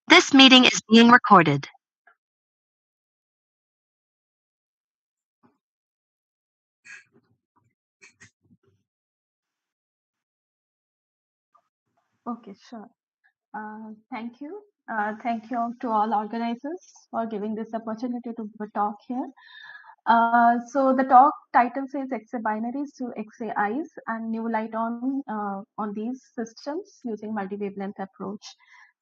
This meeting is being recorded. Okay, sure. Thank you. Thank you to all organizers for giving this opportunity to give a talk here. So the talk title says XA binaries to XAIs and new light on these systems using multi-wavelength approach.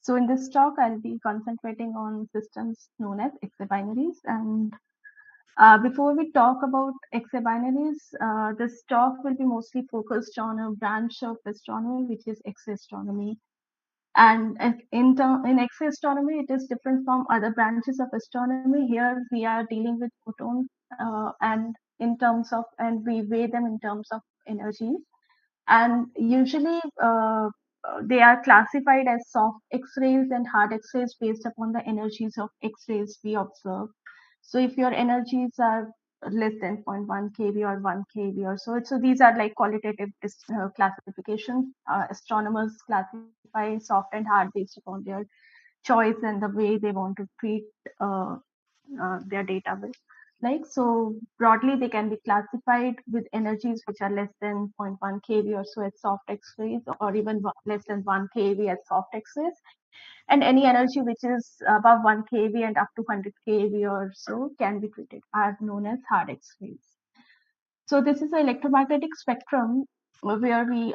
So in this talk, I'll be concentrating on systems known as XA binaries. And before we talk about XA binaries, this talk will be mostly focused on a branch of astronomy, which is X astronomy. And in X-ray astronomy, it is different from other branches of astronomy. Here we are dealing with photons, and we weigh them in terms of energy. And usually they are classified as soft X-rays and hard X-rays based upon the energies of X-rays we observe. So if your energies are less than 0.1 kV or 1 kV or so these are like qualitative classifications. Astronomers classify soft and hard based upon their choice and the way they want to treat their data with. So broadly, they can be classified with energies which are less than 0.1 kV or so as soft X-rays, or even less than 1 kV as soft X-rays. And any energy which is above 1 kV and up to 100 kV or so can be treated, are known as hard X-rays. So this is an electromagnetic spectrum where we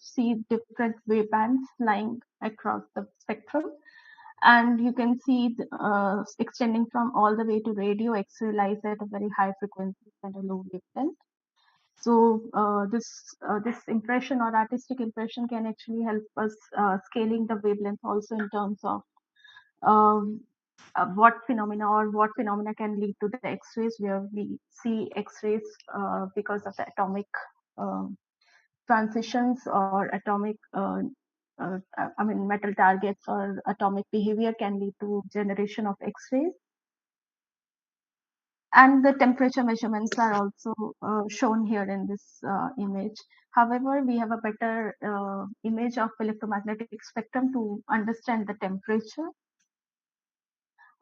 see different wavebands lying across the spectrum. And you can see extending from all the way to radio. X-ray lies at a very high frequency and a low wavelength. So this impression or artistic impression can actually help us scaling the wavelength also in terms of what phenomena can lead to the X-rays, where we see X-rays because of the atomic transitions or atomic metal targets or atomic behavior can lead to generation of X-rays. And the temperature measurements are also shown here in this image. However, we have a better image of electromagnetic spectrum to understand the temperature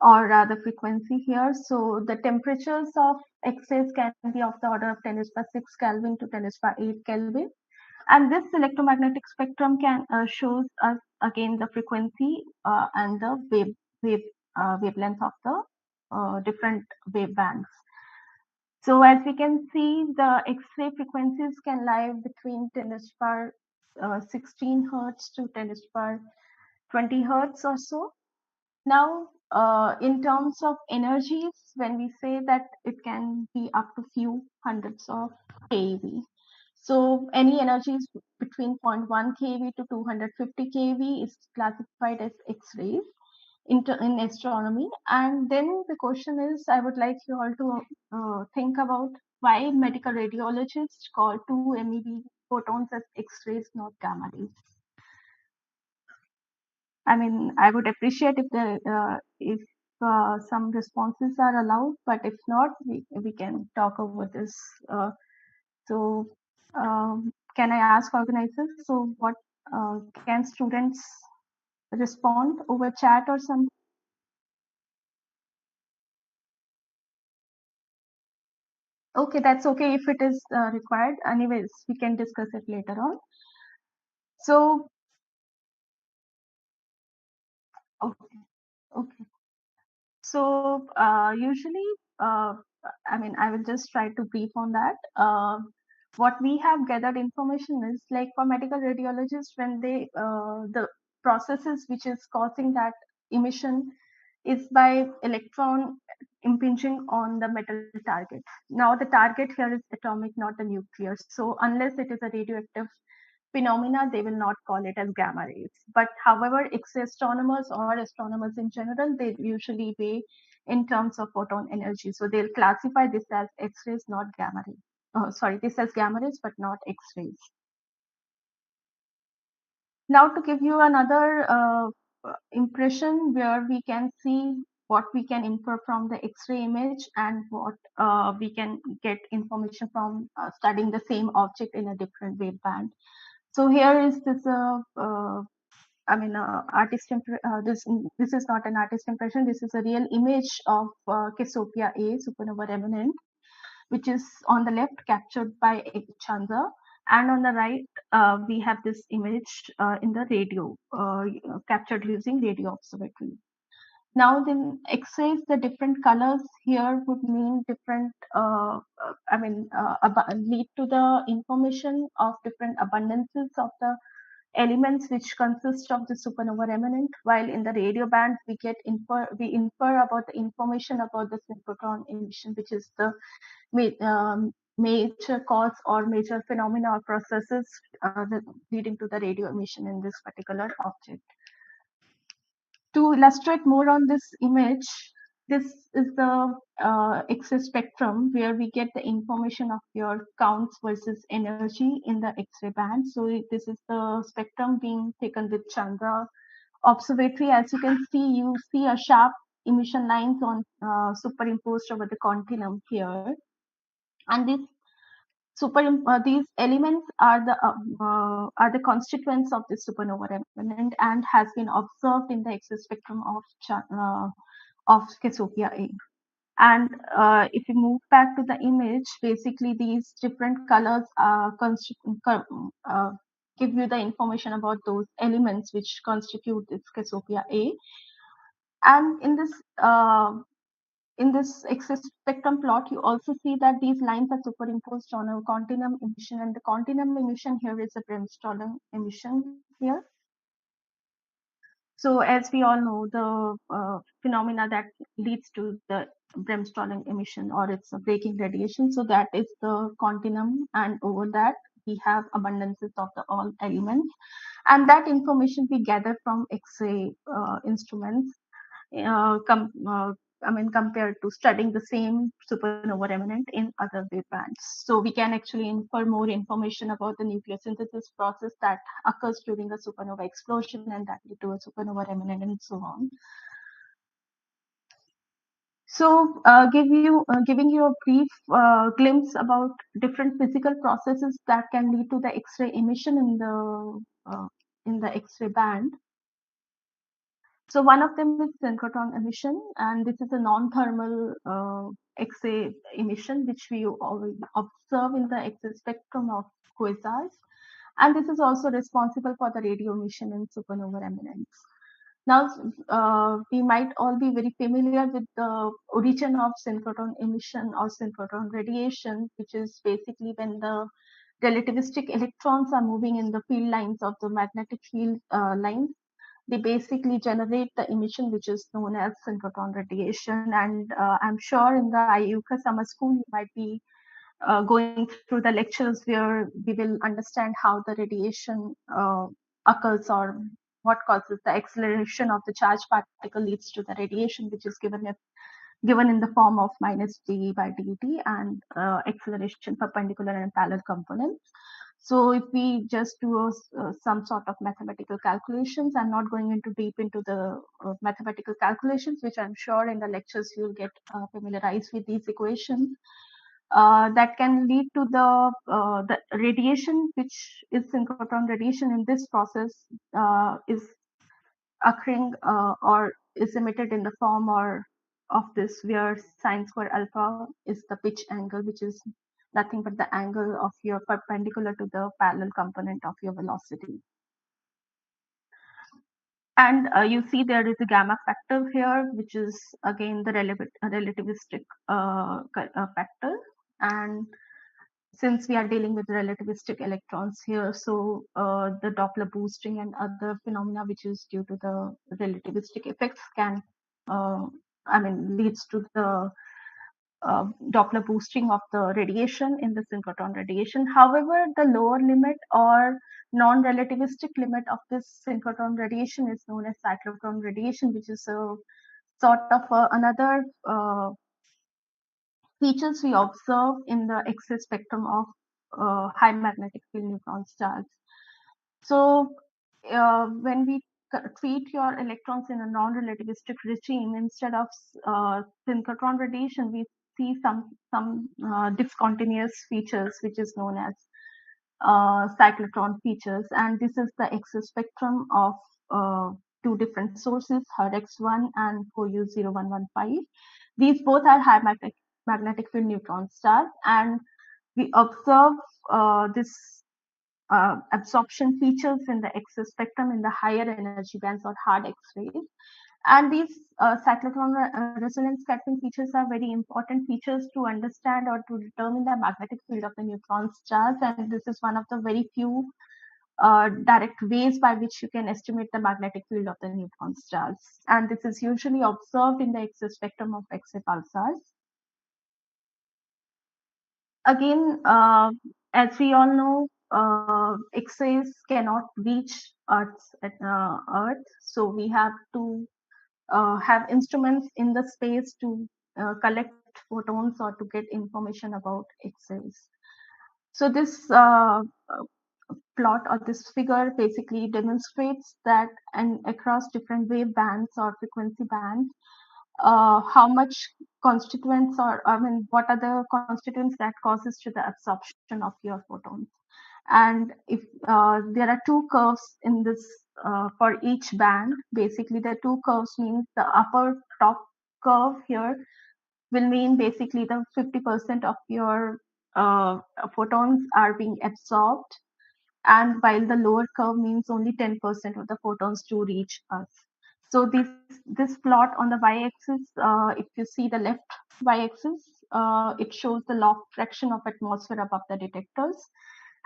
or rather frequency here. So the temperatures of X-rays can be of the order of 10⁶ Kelvin to 10⁸ Kelvin. And this electromagnetic spectrum can shows us again the frequency and the wavelength of the different wave bands. So as we can see, the X-ray frequencies can lie between 10⁻16 hertz to 10⁻20 hertz or so. Now, in terms of energies, when we say that it can be up to few hundreds of keV. So any energies between 0.1 keV to 250 keV is classified as X-rays in astronomy. And then the question is, I would like you all to think about why medical radiologists call 2 MeV photons as X-rays, not gamma rays. I mean, I would appreciate if some responses are allowed, but if not, we can talk over this. Can I ask organizers? So, what can students respond over chat or something? Okay, that's okay if it is required. Anyways, we can discuss it later on. So, okay. So usually, I will just try to brief on that. What we have gathered information is like for medical radiologists, when they the processes which is causing that emission is by electron impinging on the metal target. Now the target here is atomic, not the nuclear. So unless it is a radioactive phenomena, they will not call it as gamma rays. But however, astronomers or astronomers in general, they usually weigh in terms of photon energy. So they'll classify this as X-rays, not gamma rays. This as gamma rays, but not X-rays. Now to give you another impression where we can see what we can infer from the X-ray image and what we can get information from studying the same object in a different wave band. So here is this this is not an artist impression. This is a real image of Cassiopeia A, supernova remnant, which is on the left captured by Chandra, and on the right we have this image in the radio, captured using radio observatory. Now, then X-rays, the different colors here would mean different, lead to the information of different abundances of the elements which consist of the supernova remnant, while in the radio band we infer about the information about the synchrotron emission, which is the major cause or major phenomena or processes leading to the radio emission in this particular object. To illustrate more on this image, this is the X-ray spectrum where we get the information of your counts versus energy in the X-ray band. So this is the spectrum being taken with Chandra observatory. As you see a sharp emission lines on superimposed over the continuum here, and these elements are the constituents of the supernova remnant and has been observed in the X-ray spectrum of Cassiopeia A. And if you move back to the image, basically these different colors give you the information about those elements which constitute this Cassiopeia A. And in this X-ray spectrum plot, you also see that these lines are superimposed on a continuum emission, and the continuum emission here is a bremsstrahlung emission here. So as we all know, the phenomena that leads to the bremsstrahlung emission, or it's a breaking radiation, so that is the continuum, and over that we have abundances of the all elements, and that information we gather from X-ray instruments compared to studying the same supernova remnant in other wave bands. So we can actually infer more information about the nucleosynthesis process that occurs during a supernova explosion and that lead to a supernova remnant and so on. So giving you a brief glimpse about different physical processes that can lead to the X-ray emission in the X-ray band. So one of them is synchrotron emission, and this is a non-thermal X-ray emission which we observe in the X-ray spectrum of quasars, and this is also responsible for the radio emission in supernova remnants. Now, we might all be very familiar with the origin of synchrotron emission or synchrotron radiation, which is basically when the relativistic electrons are moving in the field lines of the magnetic field lines. They basically generate the emission which is known as synchrotron radiation. And I'm sure in the IUCAA summer school, you might be going through the lectures where we will understand how the radiation occurs or what causes the acceleration of the charged particle leads to the radiation, which is given in the form of minus dE by dt and acceleration perpendicular and parallel components. So if we just do some sort of mathematical calculations, I'm not going into deep into the mathematical calculations, which I'm sure in the lectures you'll get familiarized with these equations. That can lead to the radiation, which is synchrotron radiation in this process, is occurring or is emitted in the form of this, where sine square alpha is the pitch angle, which is nothing but the angle of your perpendicular to the parallel component of your velocity. And you see there is a gamma factor here, which is again the relativistic factor. And since we are dealing with relativistic electrons here, so the Doppler boosting and other phenomena which is due to the relativistic effects can, leads to the Doppler boosting of the radiation in the synchrotron radiation. However, the lower limit or non-relativistic limit of this synchrotron radiation is known as cyclotron radiation, which is a sort of another features we observe in the X-ray spectrum of high magnetic field neutron stars. So when we treat your electrons in a non-relativistic regime, instead of synchrotron radiation, we see some discontinuous features, which is known as cyclotron features. And this is the X-ray spectrum of two different sources, HERX1 and 4U0115. These both are high magnetic field neutron stars, and we observe this absorption features in the X spectrum in the higher energy bands or hard X-rays. And these cyclotron resonance scattering features are very important features to understand or to determine the magnetic field of the neutron stars. And this is one of the very few direct ways by which you can estimate the magnetic field of the neutron stars. And this is usually observed in the X spectrum of X-ray pulsars. Again, as we all know, X-rays cannot reach Earth, so we have to have instruments in the space to collect photons or to get information about X-rays. So this plot or this figure basically demonstrates that, and across different wave bands or frequency bands, how much constituents, or what are the constituents that causes to the absorption of your photons. And if there are two curves in this for each band, basically the two curves means the upper top curve here will mean basically the 50% of your photons are being absorbed, and while the lower curve means only 10% of the photons to reach us. So this plot on the y-axis, if you see the left y-axis, it shows the log fraction of atmosphere above the detectors,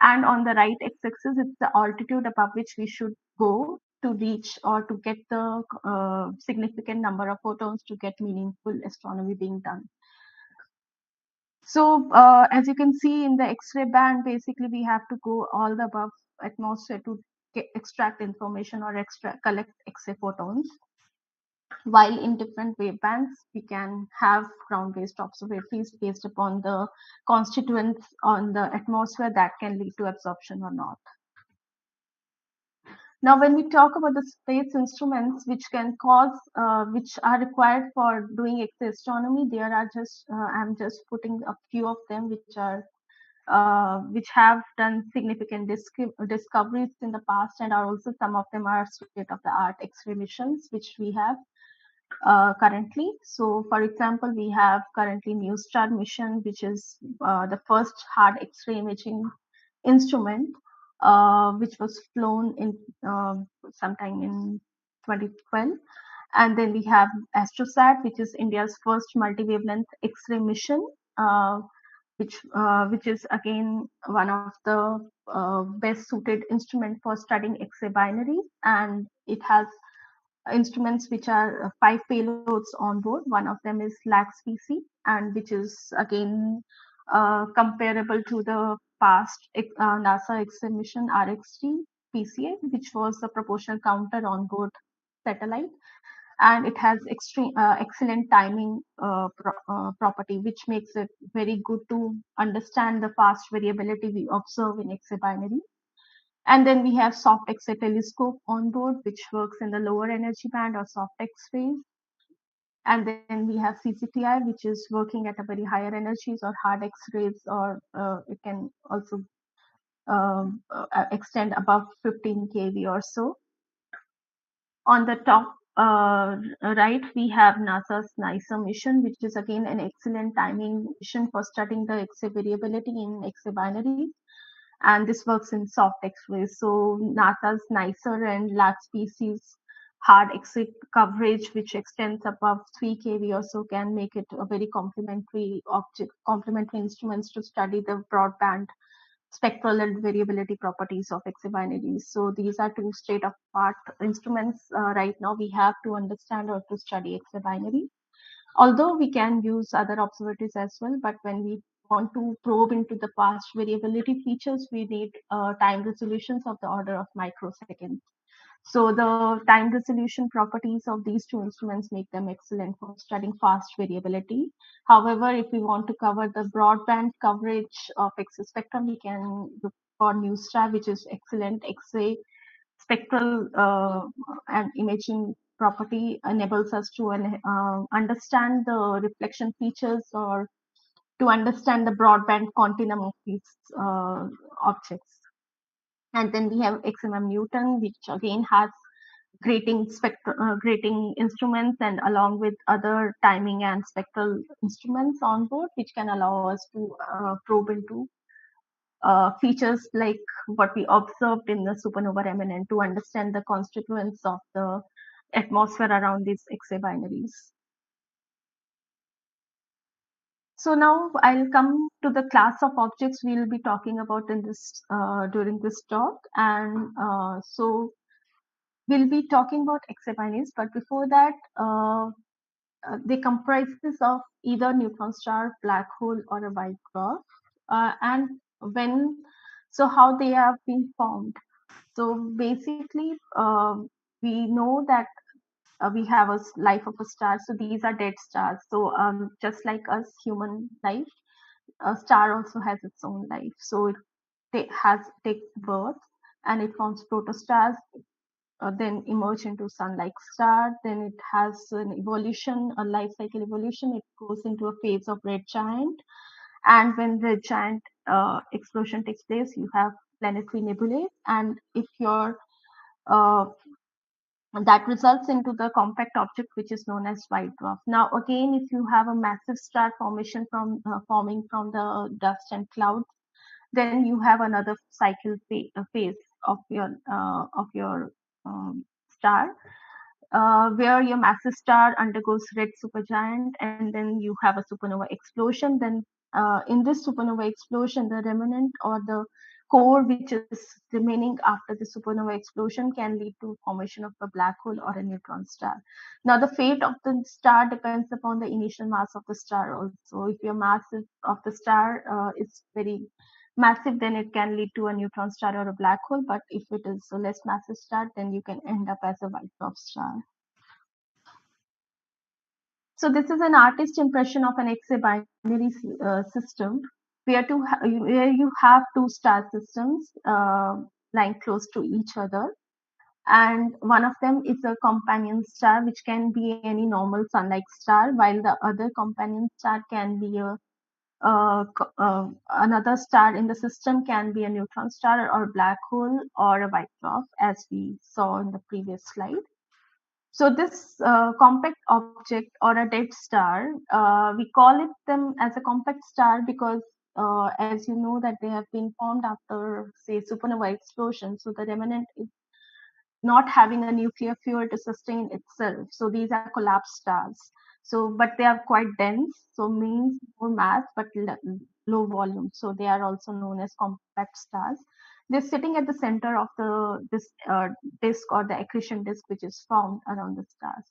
and on the right x-axis, it's the altitude above which we should go to reach or to get the significant number of photons to get meaningful astronomy being done. So as you can see in the X-ray band, basically we have to go all the above atmosphere to extract information or collect X-ray photons. While in different wave bands, we can have ground-based observatories based upon the constituents on the atmosphere that can lead to absorption or not. Now, when we talk about the space instruments which can cause, which are required for doing X-ray astronomy, there are just I'm just putting a few of them which are which have done significant discoveries in the past, and are also some of them are state-of-the-art X-ray missions which we have currently. So, for example, we have currently NewStar mission, which is the first hard X-ray imaging instrument, which was flown in sometime in 2012. And then we have AstroSat, which is India's first multi-wavelength X-ray mission, which is again one of the best suited instrument for studying X-ray binaries, and it has instruments which are 5 payloads on board. One of them is ULXs, and which is again comparable to the past NASA X-ray mission RXT PCA, which was a proportional counter on board satellite, and it has excellent timing property, which makes it very good to understand the fast variability we observe in X-ray binary. And then we have soft X-ray telescope on board, which works in the lower energy band or soft X-rays. And then we have CCTI, which is working at a very higher energies or hard X-rays, or it can also extend above 15 kV or so. On the top right, we have NASA's NISA mission, which is again an excellent timing mission for studying the X-ray variability in X-ray binaries. And this works in soft X-rays. So NASA's NISA and ULXs hard X-ray coverage, which extends above 3 kV or so, can make it a very complementary instruments to study the broadband spectral and variability properties of X-ray binaries. So these are two state-of-the-art instruments right now we have to understand or to study X-ray binary. Although we can use other observatories as well, but when we want to probe into the past variability features, we need time resolutions of the order of microseconds. So the time resolution properties of these two instruments make them excellent for studying fast variability. However, if we want to cover the broadband coverage of X-ray spectrum, we can look for NewStar, which is excellent X-ray spectral and imaging property, enables us to understand the reflection features or to understand the broadband continuum of these objects. And then we have XMM Newton, which again has grating instruments, and along with other timing and spectral instruments on board, which can allow us to probe into features like what we observed in the supernova remnant to understand the constituents of the atmosphere around these XA binaries. So now I'll come to the class of objects we'll be talking about in this during this talk, and so we'll be talking about XA binaries. But before that, they comprises of either neutron star, black hole, or a white dwarf, and when so how they have been formed. So basically, we know that we have a life of a star. So these are dead stars. So just like us, human life, a star also has its own life. So it takes birth and it forms protostars, then emerge into sun-like star. Then it has an evolution, a life cycle evolution. It goes into a phase of red giant, and when the giant explosion takes place, you have planetary nebulae. And if your that results into the compact object which is known as white dwarf. Now again, if you have a massive star formation from forming from the dust and clouds, then you have another cycle phase of your star, where your massive star undergoes red supergiant, and then you have a supernova explosion. Then in this supernova explosion, the remnant or the core which is remaining after the supernova explosion can lead to formation of a black hole or a neutron star. Now the fate of the star depends upon the initial mass of the star also. If your mass of the star is very massive, then it can lead to a neutron star or a black hole. But if it is a less massive star, then you can end up as a white dwarf star. So this is an artist impression of an X-ray binary system where you have two star systems lying close to each other, and one of them is a companion star, which can be any normal sun-like star, while the other companion star can be a another star in the system, can be a neutron star or a black hole or a white dwarf, as we saw in the previous slide. So this compact object or a dead star, we call it them as a compact star because as you know that they have been formed after, say, supernova explosion. So the remnant is not having a nuclear fuel to sustain itself. So these are collapsed stars. So, but they are quite dense, so means more mass but low volume. So they are also known as compact stars. They're sitting at the center of this disk or the accretion disk, which is formed around the stars.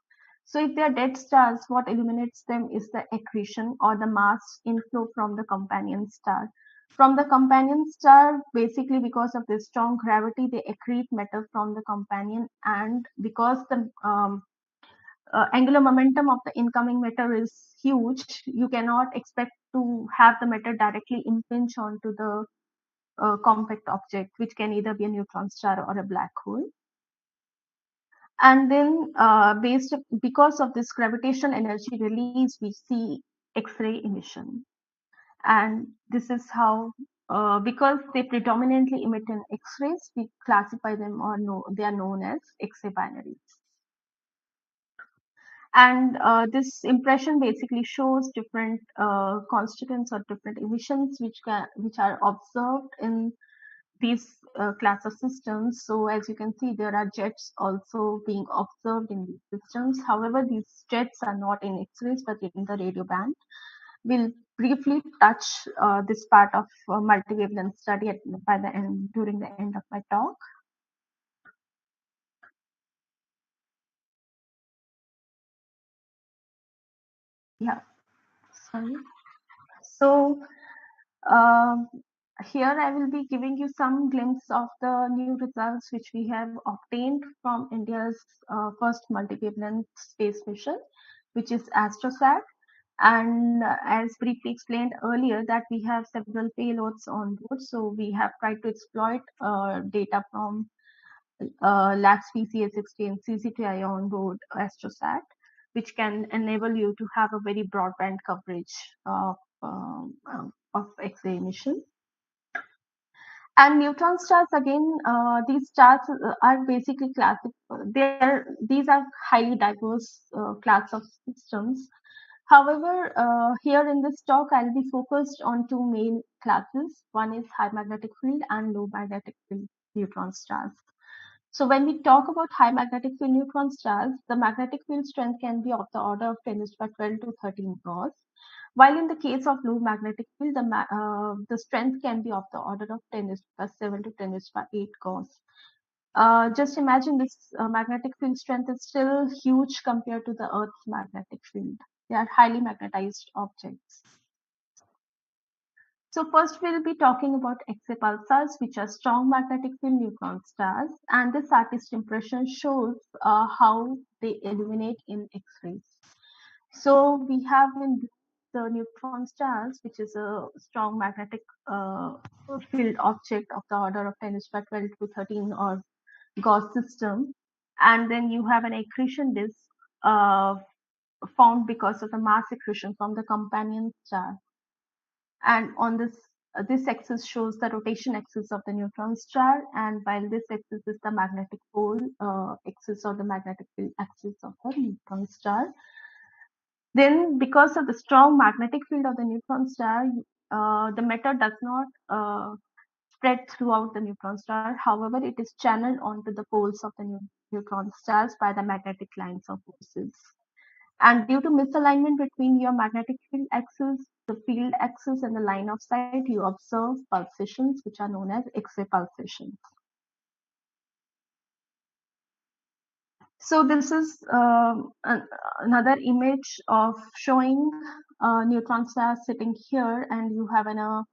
So if they are dead stars, what illuminates them is the accretion or the mass inflow from the companion star. From the companion star, basically because of the strong gravity, they accrete matter from the companion, and because the angular momentum of the incoming matter is huge, you cannot expect to have the matter directly impinge onto the compact object, which can either be a neutron star or a black hole. And then because of this gravitational energy release, we see X-ray emission. And this is how, because they predominantly emit in X-rays, we classify them, or they are known as X-ray binaries. And this impression basically shows different constituents or different emissions which are observed in these class of systems. So as you can see, there are jets also being observed in these systems. However, these jets are not in X-rays but in the radio band. We'll briefly touch this part of multi-wavelength study during the end of my talk. Yeah, sorry. So here I will be giving you some glimpse of the new results which we have obtained from India's first multi-wavelength space mission, which is AstroSat. And as briefly explained earlier, that we have several payloads on board. So we have tried to exploit data from LAX VCA60 and CCTI on board AstroSat, which can enable you to have a very broadband coverage of X-ray emission. And neutron stars again, these stars are basically these are highly diverse class of systems. However, here in this talk, I'll be focused on two main classes. One is high magnetic field and low magnetic field neutron stars. So when we talk about high magnetic field neutron stars, the magnetic field strength can be of the order of 10 to the 12 to 13 Gauss. While in the case of low magnetic field, the strength can be of the order of 10 to the 7 to 10 to the 8 Gauss. Just imagine this magnetic field strength is still huge compared to the Earth's magnetic field. They are highly magnetized objects. So first we'll be talking about XRBs pulsars, which are strong magnetic field neutron stars. And this artist impression shows how they illuminate in X-rays. So we have in the neutron stars, which is a strong magnetic field object of the order of 10 to the 12 to 13 or Gauss system. And then you have an accretion disk found because of the mass accretion from the companion star. And on this axis shows the rotation axis of the neutron star, and while this axis is the magnetic pole axis or the magnetic field axis of the neutron star. Then, because of the strong magnetic field of the neutron star, the matter does not spread throughout the neutron star. However, it is channeled onto the poles of the neutron stars by the magnetic lines of forces. And due to misalignment between your magnetic field axis, the field axis, and the line of sight, you observe pulsations, which are known as X-ray pulsations. So this is another image of showing neutron stars sitting here, and you have an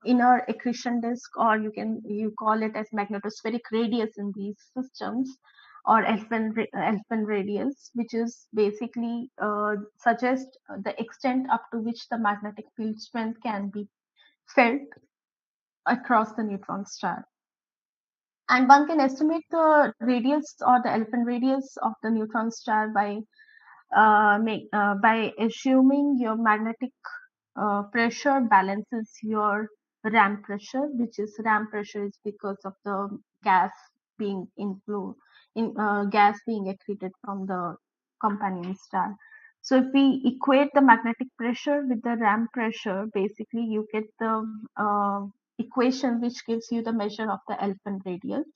inner accretion disk, or you call it as magnetospheric radius in these systems, or Elfman radius, which is basically suggests the extent up to which the magnetic field strength can be felt across the neutron star. And one can estimate the radius or the Elfman radius of the neutron star by assuming your magnetic pressure balances your ram pressure, which is ram pressure is because of the gas being gas being accreted from the companion star. So if we equate the magnetic pressure with the ram pressure, basically you get the equation which gives you the measure of the Elfman radius.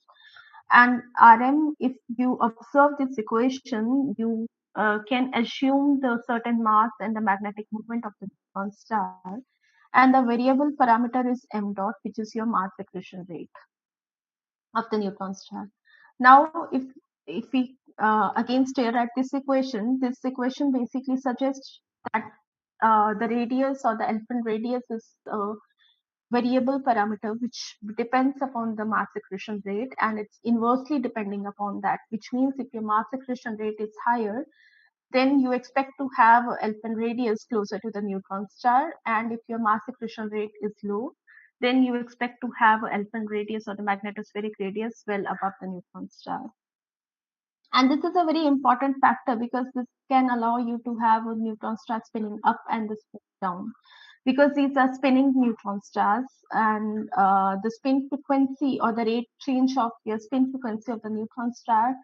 And Rm, if you observe this equation, you can assume the certain mass and the magnetic movement of the neutron star, and the variable parameter is m dot, which is your mass accretion rate of the neutron star. Now, if we again stare at this equation basically suggests that the radius or the Elfman radius is variable parameter which depends upon the mass accretion rate, and it's inversely depending upon that, which means if your mass accretion rate is higher, then you expect to have Elfman radius closer to the neutron star, and if your mass accretion rate is low, then you expect to have Elfman radius or the magnetospheric radius well above the neutron star. And this is a very important factor because this can allow you to have a neutron star spinning up and the spin down, because these are spinning neutron stars, and the spin frequency or the rate change of your spin frequency of the neutron star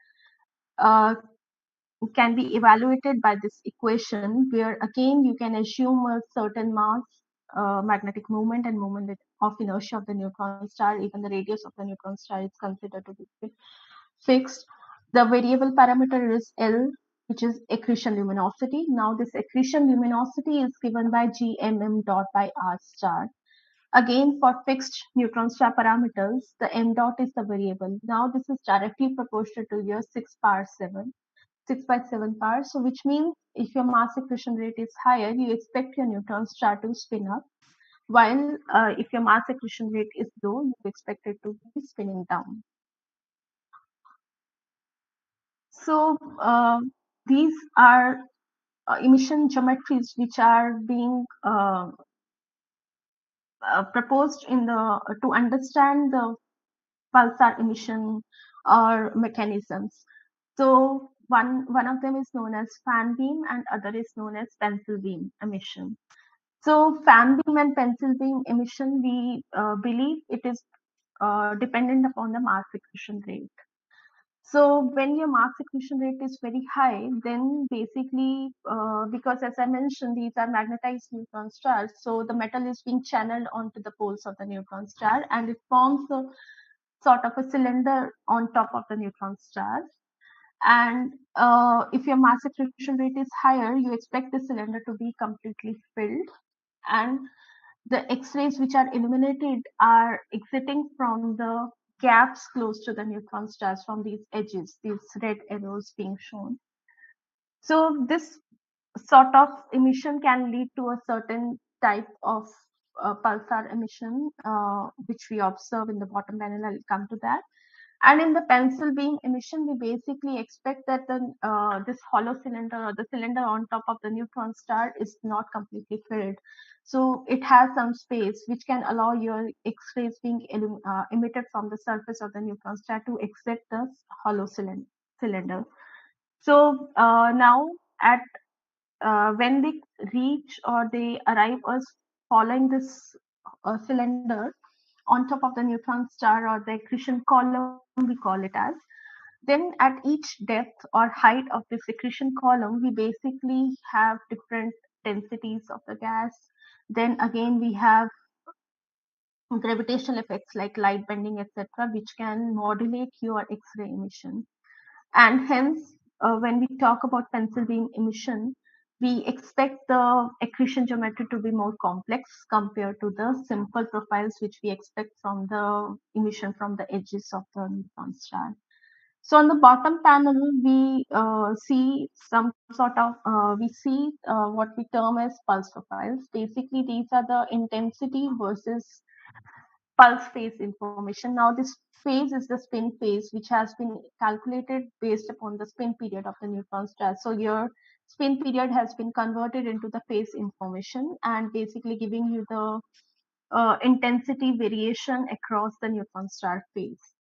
can be evaluated by this equation, where again you can assume a certain mass, magnetic moment, and moment of inertia of the neutron star. Even the radius of the neutron star is considered to be fixed. The variable parameter is L, which is accretion luminosity. Now this accretion luminosity is given by gmm dot by r star. Again, for fixed neutron star parameters, the m dot is the variable. Now this is directly proportional to your 6 by 7 power. So which means if your mass accretion rate is higher, you expect your neutron star to spin up, while if your mass accretion rate is low, you expect it to be spinning down. So these are emission geometries which are being proposed in to understand the pulsar emission or mechanisms. So one of them is known as fan beam and other is known as pencil beam emission. So fan beam and pencil beam emission, we believe it is dependent upon the mass accretion rate. So when your mass accretion rate is very high, then basically, because as I mentioned, these are magnetized neutron stars, so the metal is being channeled onto the poles of the neutron star, and it forms a sort of a cylinder on top of the neutron stars. And if your mass accretion rate is higher, you expect the cylinder to be completely filled, and the X-rays which are illuminated are exiting from the gaps close to the neutron stars from these edges, these red arrows being shown. So this sort of emission can lead to a certain type of pulsar emission, which we observe in the bottom panel. I'll come to that. And in the pencil beam emission, we basically expect that this hollow cylinder or the cylinder on top of the neutron star is not completely filled. So it has some space which can allow your X-rays being emitted from the surface of the neutron star to exit the hollow cylinder. So now at when they reach or they arrive us following this cylinder on top of the neutron star or the accretion column, we call it as, then at each depth or height of the accretion column, we basically have different densities of the gas. Then again, we have gravitational effects like light bending, etc., which can modulate your X-ray emission. And hence, when we talk about pencil beam emission, we expect the accretion geometry to be more complex compared to the simple profiles which we expect from the emission from the edges of the neutron star. So on the bottom panel, we see some sort of, what we term as pulse profiles. Basically, these are the intensity versus pulse phase information. Now, this phase is the spin phase, which has been calculated based upon the spin period of the neutron star. So your spin period has been converted into the phase information and basically giving you the intensity variation across the neutron star phase.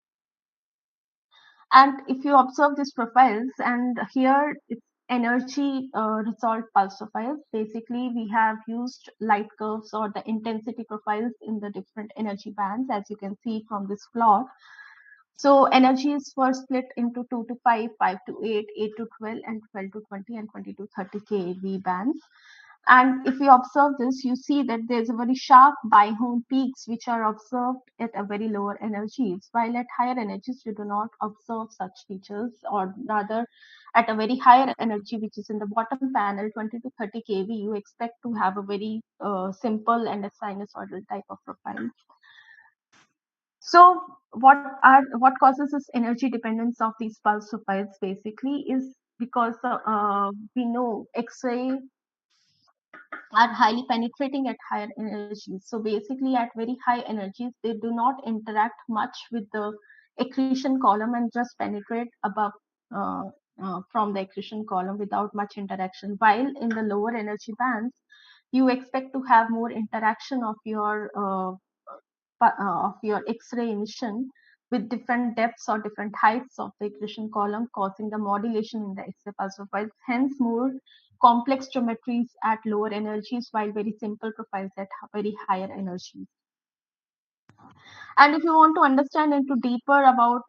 And if you observe these profiles, and here it's energy resolved pulse profiles. Basically, we have used light curves or the intensity profiles in the different energy bands, as you can see from this plot. So energies were split into 2 to 5, 5 to 8, 8 to 12, and 12 to 20, and 20 to 30 keV bands. And if you observe this, you see that there's a very sharp bihome peaks which are observed at a very lower energies, while at higher energies you do not observe such features, or rather at a very higher energy, which is in the bottom panel, 20 to 30 keV, you expect to have a very simple and a sinusoidal type of profile. So what causes this energy dependence of these pulse profiles basically is because we know X-ray are highly penetrating at higher energies. So basically at very high energies, they do not interact much with the accretion column and just penetrate above from the accretion column without much interaction. While in the lower energy bands, you expect to have more interaction of your X-ray emission with different depths or different heights of the accretion column, causing the modulation in the X-ray pulse profiles. Hence, more complex geometries at lower energies, while very simple profiles at very higher energies. And if you want to understand into deeper about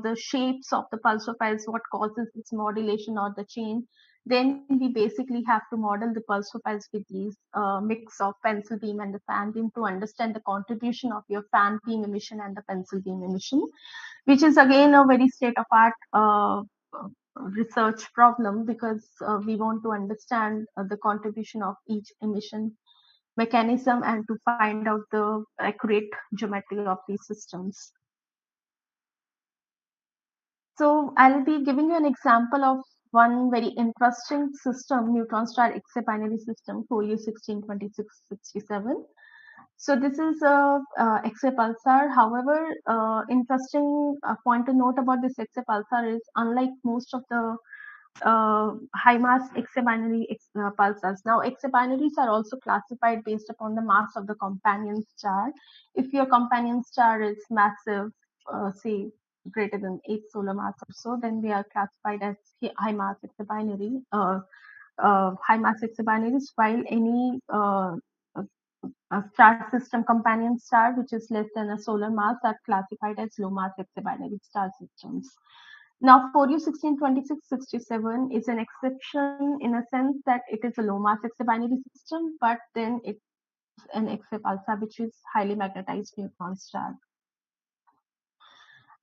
the shapes of the pulse profiles, what causes this modulation or the change, then we basically have to model the pulse profiles with these mix of pencil beam and the fan beam to understand the contribution of your fan beam emission and the pencil beam emission, which is again a very state-of-art research problem, because we want to understand the contribution of each emission mechanism and to find out the accurate geometry of these systems. So I'll be giving you an example of one very interesting system, neutron star X-ray binary system, folio 162667. So this is a X-ray pulsar. However, interesting point to note about this X-ray pulsar is, unlike most of the high mass X-ray binary pulsars. Now, X-ray binaries are also classified based upon the mass of the companion star. If your companion star is massive, say greater than 8 solar mass or so, then they are classified as high mass X-ray binary, high mass X-ray binaries, while any a star system companion star, which is less than a solar mass, are classified as low mass exobinary star systems. Now, 4U 162667 is an exception in a sense that it is a low mass exobinary system, but then it's an XRBs, which is highly magnetized neutron star.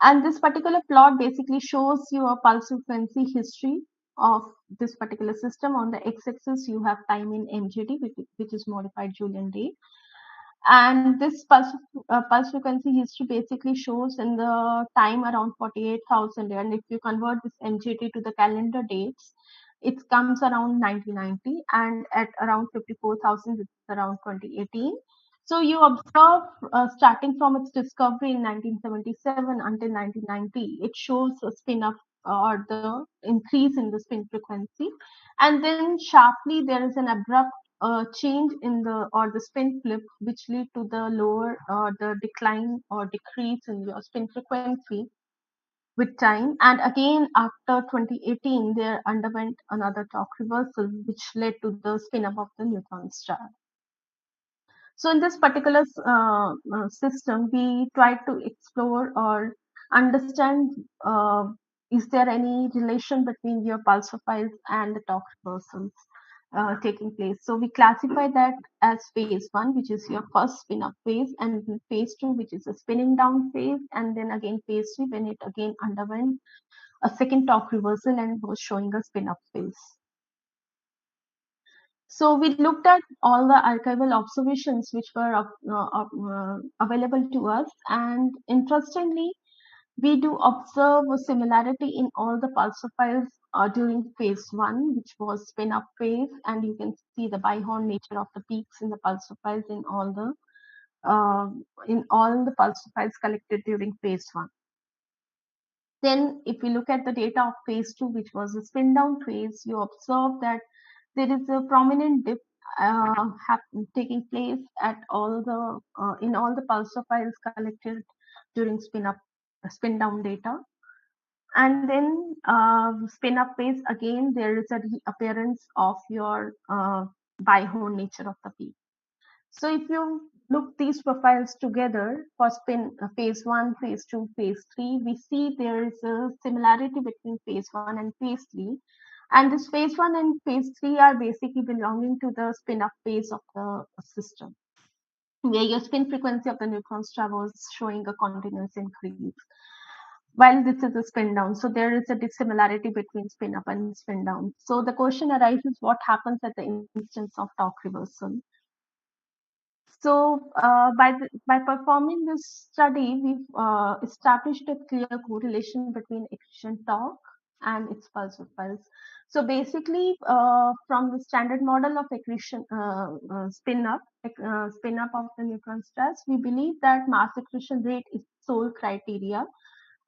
And this particular plot basically shows you a pulse frequency history of this particular system. On the x-axis, you have time in MJD, which is modified Julian rate. And this pulse frequency history basically shows in the time around 48,000. And if you convert this MJT to the calendar dates, it comes around 1990, and at around 54,000, it's around 2018. So you observe starting from its discovery in 1977 until 1990, it shows a spin up or the increase in the spin frequency. And then sharply, there is an abrupt change in the spin flip, which lead to the lower the decline or decrease in your spin frequency with time. And again, after 2018, they underwent another torque reversal, which led to the spin up of the neutron star. So in this particular system, we try to explore or understand is there any relation between your pulsophiles and the torque reversals taking place. So we classify that as phase 1, which is your first spin up phase, and phase 2, which is a spinning down phase, and then again phase 3, when it again underwent a second torque reversal and was showing a spin up phase. So we looked at all the archival observations which were available to us, and interestingly, we do observe a similarity in all the pulsophiles during phase 1, which was spin up phase, and you can see the bihorn nature of the peaks in the pulsophiles in all the pulsophiles collected during phase 1. Then, if we look at the data of phase 2, which was a spin down phase, you observe that there is a prominent dip taking place at all the in all the pulsophiles collected during spin down data. And then spin up phase, again there is a reappearance of your bihorn nature of the peak. So if you look these profiles together for phase 1, phase 2, phase 3, we see there is a similarity between phase 1 and phase 3. And this phase 1 and phase 3 are basically belonging to the spin up phase of the system, where your spin frequency of the neutron star was showing a continuous increase, while this is a spin down. So there is a dissimilarity between spin up and spin down. So the question arises, what happens at the instance of torque reversal? So by performing this study, we've established a clear correlation between accretion torque and its pulsophiles. So basically, from the standard model of accretion spin up of the neutron stars, we believe that mass accretion rate is sole criteria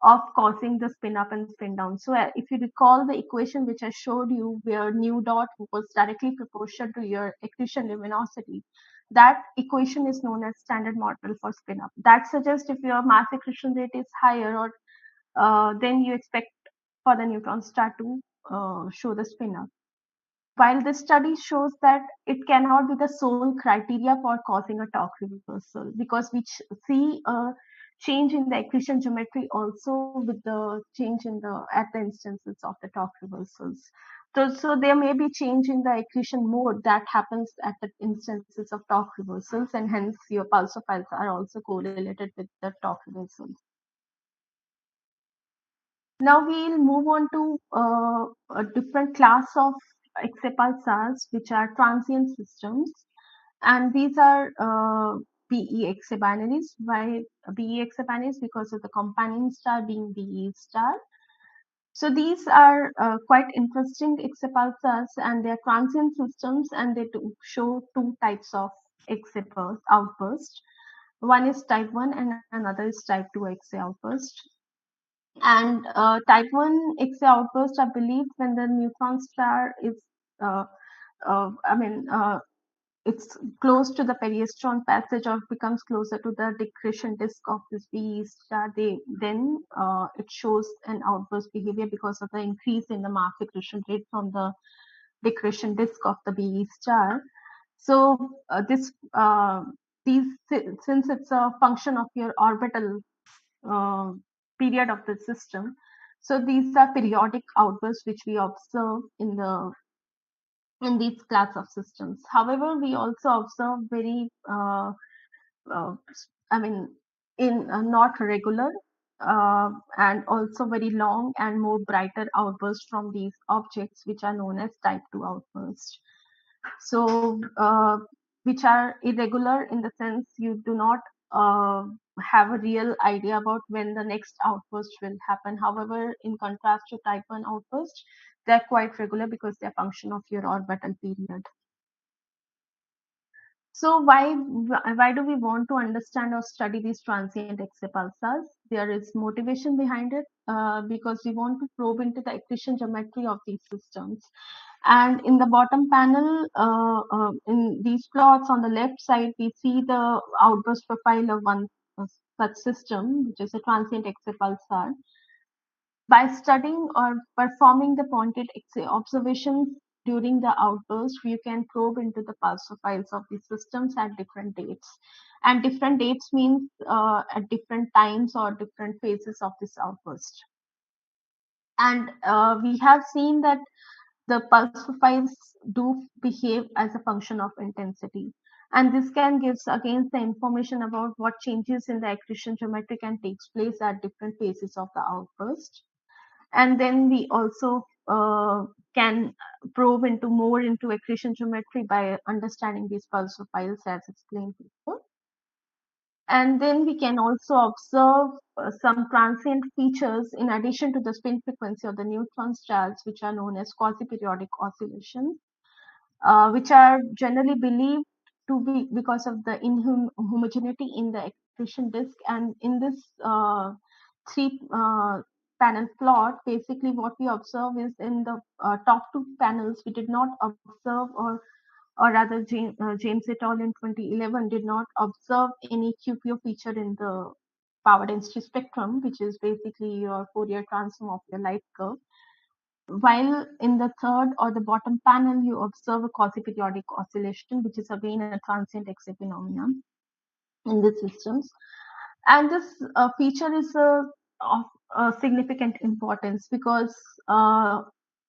of causing the spin up and spin down. So if you recall the equation which I showed you, where nu dot was directly proportional to your accretion luminosity, that equation is known as standard model for spin up. That suggests if your mass accretion rate is higher, or then you expect for the neutron star to show the spin up. While this study shows that it cannot be the sole criteria for causing a torque reversal, because we see a change in the accretion geometry also with the change in at the instances of the torque reversals. So there may be change in the accretion mode that happens at the instances of torque reversals, and hence your pulsophiles are also correlated with the torque reversals. Now we'll move on to a different class of XRBs pulsars, which are transient systems, and these are BE binaries. Why BE binaries? Because of the companion star being BE star. So these are quite interesting XRBs pulsars, and they are transient systems, and they show two types of XRBs outburst. One is type 1 and another is type 2 XA outburst. And type 1 XA outburst are believed when the neutron star is it's close to the periastron passage or becomes closer to the decretion disk of this BE star. Then it shows an outburst behavior because of the increase in the mass accretion rate from the decretion disk of the BE star. So since it's a function of your orbital period of the system, so these are periodic outbursts which we observe in these class of systems. However, we also observe very uh, I mean, in not regular and also very long and more brighter outbursts from these objects, which are known as type 2 outbursts. So, which are irregular in the sense you do not have a real idea about when the next outburst will happen. However, in contrast to type 1 outburst, they're quite regular because they're function of your orbital period. So why do we want to understand or study these transient X-ray pulsars? There is motivation behind it because we want to probe into the accretion geometry of these systems. And in the bottom panel, in these plots on the left side, we see the outburst profile of one such system, which is a transient X-ray pulsar. By studying or performing the pointed X-ray observations during the outburst, you can probe into the pulse profiles of these systems at different dates. And different dates means at different times or different phases of this outburst. And we have seen that the pulse profiles do behave as a function of intensity. And this can give again the information about what changes in the accretion geometry can take place at different phases of the outburst. And then we also can probe into more into accretion geometry by understanding these pulse profiles as explained before. And then we can also observe some transient features in addition to the spin frequency of the neutron stars, which are known as quasi-periodic oscillations, which are generally believed to be because of the inhomogeneity in the accretion disk. And in this three panel plot, basically what we observe is in the top two panels, we did not observe or rather James et al. In 2011 did not observe any QPO feature in the power density spectrum, which is basically your Fourier transform of your light curve. While in the third or the bottom panel, you observe a quasi-periodic oscillation, which is again a transient X-ray phenomenon in these systems. And this feature is of significant importance because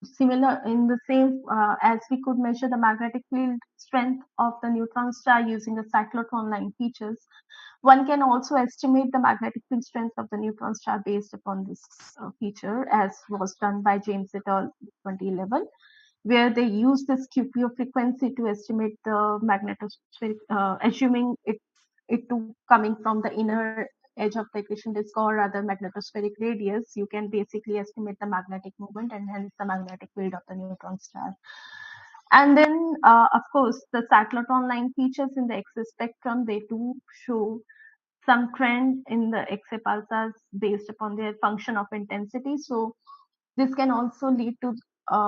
similar in the same as we could measure the magnetic field strength of the neutron star using the cyclotron line features, one can also estimate the magnetic field strength of the neutron star based upon this feature, as was done by James et al. 2011, where they use this QPO frequency to estimate the magnetospheric, assuming it to coming from the inner edge of the accretion disk or rather magnetospheric radius. You can basically estimate the magnetic moment and hence the magnetic field of the neutron star. And then, of course, the cyclotron line features in the X-ray spectrum, they do show some trend in the X-ray pulsars based upon their function of intensity. So this can also lead to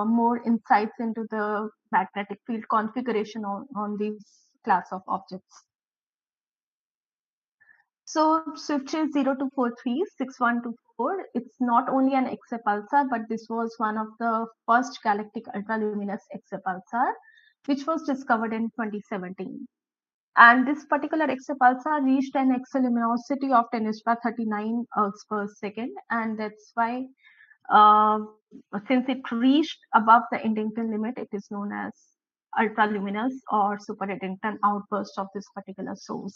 more insights into the magnetic field configuration on these class of objects. So Swift 02436124, it's not only an X-ray pulsar, but this was one of the first galactic ultraluminous X-ray pulsar, which was discovered in 2017. And this particular X-ray pulsar reached an X-ray luminosity of 10⁻39 ergs per second, and that's why since it reached above the Eddington limit, it is known as ultraluminous or super Eddington outburst of this particular source.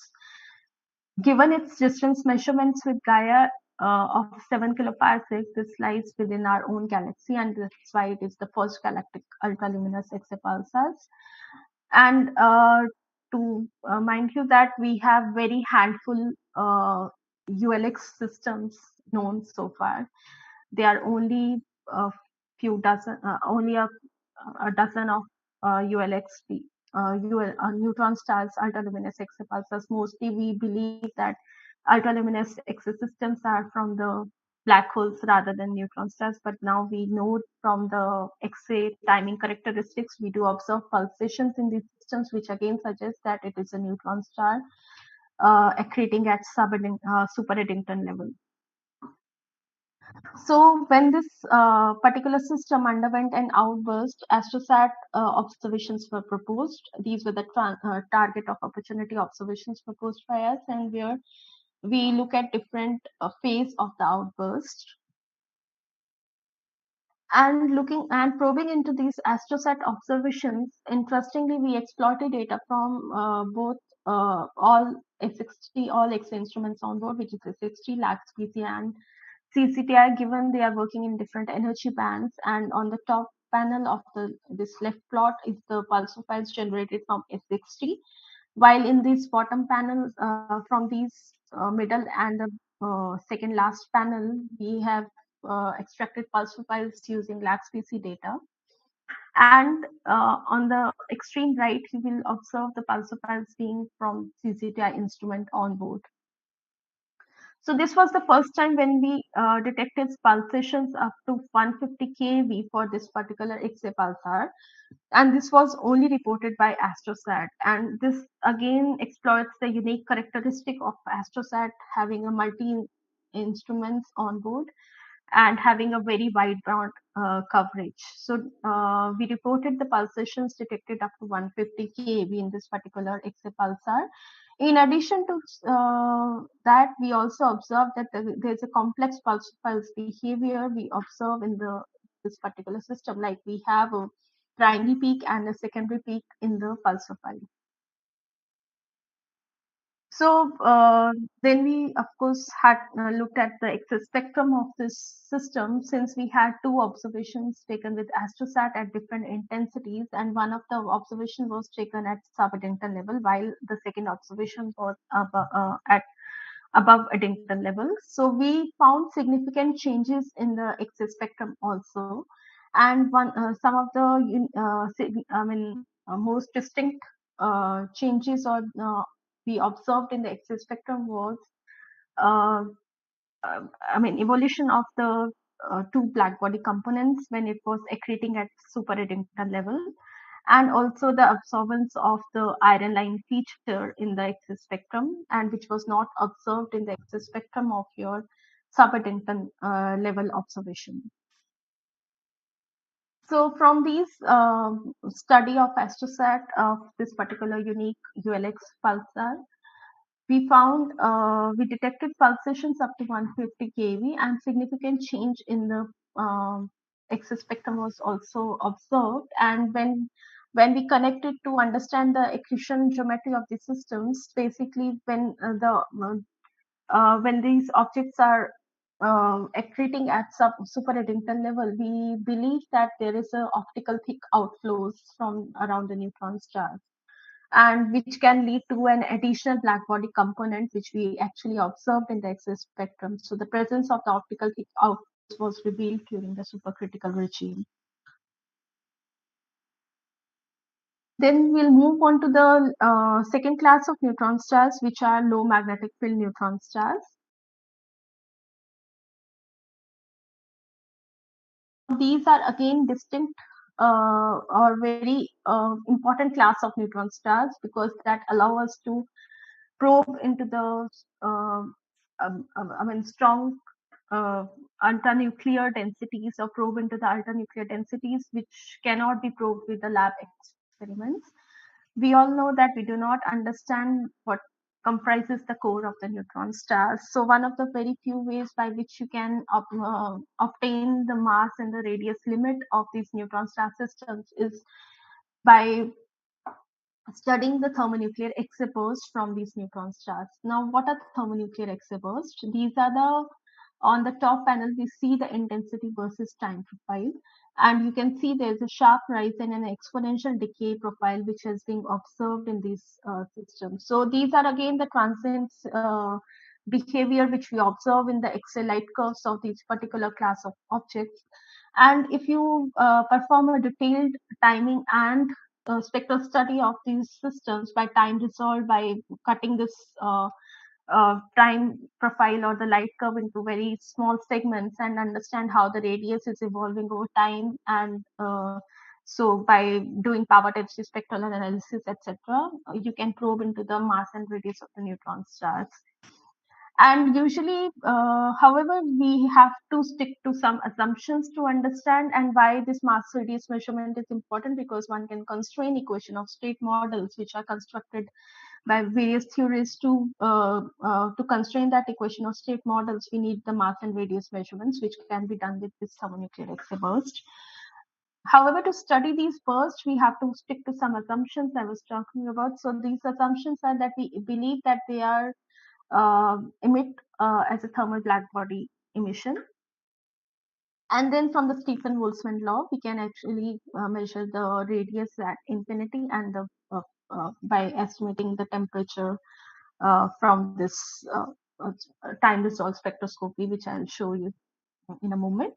Given its distance measurements with Gaia of 7 kiloparsecs, this lies within our own galaxy, and that's why it is the first galactic ultraluminous X-ray pulsars. And to mind you that we have very handful ULX systems known so far. There are only a few dozen, only a dozen of ULXP, neutron stars, ultraluminous X-ray pulsars. Mostly we believe that ultraluminous X-ray systems are from the black holes rather than neutron stars, but now we know from the X-ray timing characteristics, we do observe pulsations in these systems, which again suggests that it is a neutron star accreting at super Eddington level. So when this particular system underwent an outburst, AstroSat observations were proposed. These were the target of opportunity observations proposed by us, and where we look at different phase of the outburst. And looking and probing into these AstroSat observations, interestingly, we exploited data from both all S60, all X instruments on board, which is S60, LAX, PC, and CCTI, given they are working in different energy bands. And on the top panel of this left plot is the pulsar files generated from S60, while in this bottom panel from these middle and the second last panel, we have extracted pulsar files using LAX PC data. And on the extreme right, you will observe the pulsar files being from CCTI instrument on board. So this was the first time when we detected pulsations up to 150 keV for this particular XRBs pulsar, and this was only reported by AstroSat. And this again exploits the unique characteristic of AstroSat having a multi instruments on board and having a very wide band coverage. So we reported the pulsations detected up to 150 keV in this particular XRBs pulsar. In addition to that, we also observed that there's a complex pulse behavior we observe in this particular system. Like we have a primary peak and a secondary peak in the pulsar file. So then we, of course, had looked at the X spectrum of this system, since we had two observations taken with AstroSat at different intensities, and one of the observation was taken at sub-Eddington level, while the second observation was at above Eddington level. So we found significant changes in the X spectrum also, and some of the most distinct changes or we observed in the X spectrum was uh, evolution of the two black body components when it was accreting at super Eddington level, and also the absorbance of the iron line feature in the X spectrum, and which was not observed in the X spectrum of your sub-Eddington level observation. So from these study of AstroSat of this particular unique ULX pulsar, we found we detected pulsations up to 150 keV, and significant change in the X spectrum was also observed. And when we connected to understand the accretion geometry of the systems, basically when these objects are accreting at super Eddington level, we believe that there is a optical thick outflows from around the neutron stars, and which can lead to an additional black body component, which we actually observed in the X spectrum. So the presence of the optical thick outflows was revealed during the supercritical regime. Then we'll move on to the second class of neutron stars, which are low magnetic field neutron stars. These are again distinct or very important class of neutron stars, because that allow us to probe into the strong ultranuclear densities, or probe into the ultranuclear densities which cannot be probed with the lab experiments. We all know that we do not understand what comprises the core of the neutron stars. So one of the very few ways by which you can obtain the mass and the radius limit of these neutron star systems is by studying the thermonuclear exabursts from these neutron stars. Now, what are thermonuclear exabursts? These are on the top panel, we see the intensity versus time profile. And you can see there's a sharp rise and an exponential decay profile, which has been observed in these systems. So these are again the transients behavior, which we observe in the X-ray light curves of these particular class of objects. And if you perform a detailed timing and spectral study of these systems by time resolved, by cutting this time profile or the light curve into very small segments, and understand how the radius is evolving over time, and so by doing power density spectral analysis, etc., you can probe into the mass and radius of the neutron stars. And usually, however, we have to stick to some assumptions to understand, and why this mass radius measurement is important, because one can constrain equation of state models which are constructed by various theories to constrain that equation of state models. We need the mass and radius measurements, which can be done with this thermonuclear X-ray burst. However, to study these bursts, we have to stick to some assumptions I was talking about. So these assumptions are that we believe that they are emit as a thermal black body emission. And then from the Stephen-Boltzmann law, we can actually measure the radius at infinity, and the by estimating the temperature from this time resolved spectroscopy, which I'll show you in a moment.